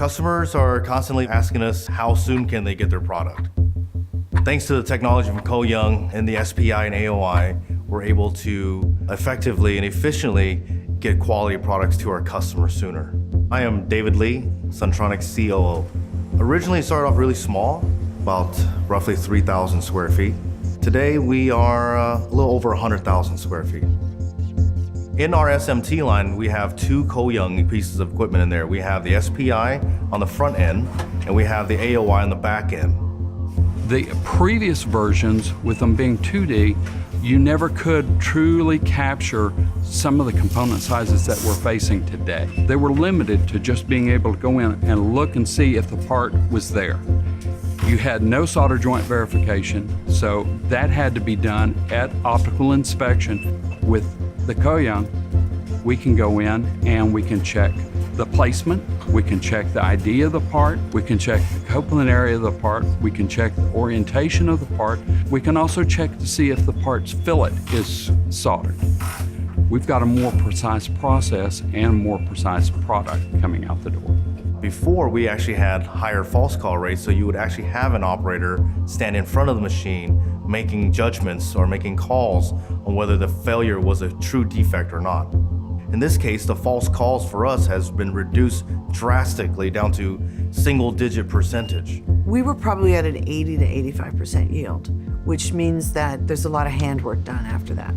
Customers are constantly asking us how soon can they get their product. Thanks to the technology from Ko-Young and the SPI and AOI, we're able to effectively and efficiently get quality products to our customers sooner. I am David Lee, Suntronic's COO. Originally started off really small, about roughly 3,000 square feet. Today we are a little over 100,000 square feet. In our SMT line, we have two Ko-Young pieces of equipment in there. We have the SPI on the front end, and we have the AOI on the back end. The previous versions, with them being 2D, you never could truly capture some of the component sizes that we're facing today. They were limited to just being able to go in and look and see if the part was there. You had no solder joint verification, so that had to be done at optical inspection. With the Ko-Young, we can go in and we can check the placement, we can check the ID of the part, we can check the coupling area of the part, we can check the orientation of the part, we can also check to see if the part's fillet is soldered. We've got a more precise process and more precise product coming out the door. Before, we actually had higher false call rates, so you would actually have an operator stand in front of the machine making judgments or making calls on whether the failure was a true defect or not. In this case, the false calls for us has been reduced drastically down to single-digit percentage. We were probably at an 80 to 85% yield, which means that there's a lot of handwork done after that.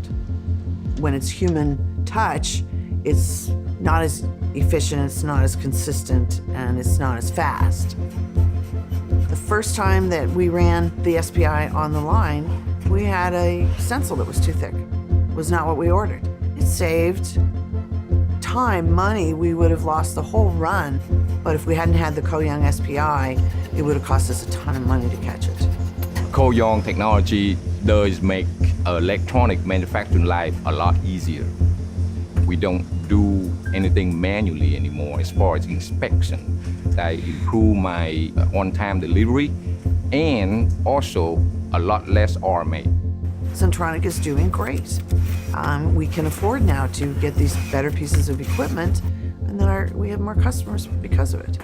When it's human touch, it's not as efficient, it's not as consistent, and it's not as fast. The first time that we ran the SPI on the line, we had a stencil that was too thick. It was not what we ordered. It saved time, money. We would have lost the whole run, but if we hadn't had the Ko-Young SPI, it would have cost us a ton of money to catch it. Ko-Young technology does make electronic manufacturing life a lot easier. We don't do anything manually anymore as far as inspection. That improve my on-time delivery and also a lot less RMA. Suntronic is doing great. We can afford now to get these better pieces of equipment, and then we have more customers because of it.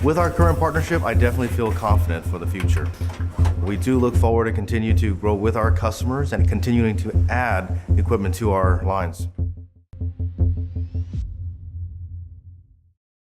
With our current partnership, I definitely feel confident for the future. We do look forward to continue to grow with our customers and continuing to add equipment to our lines.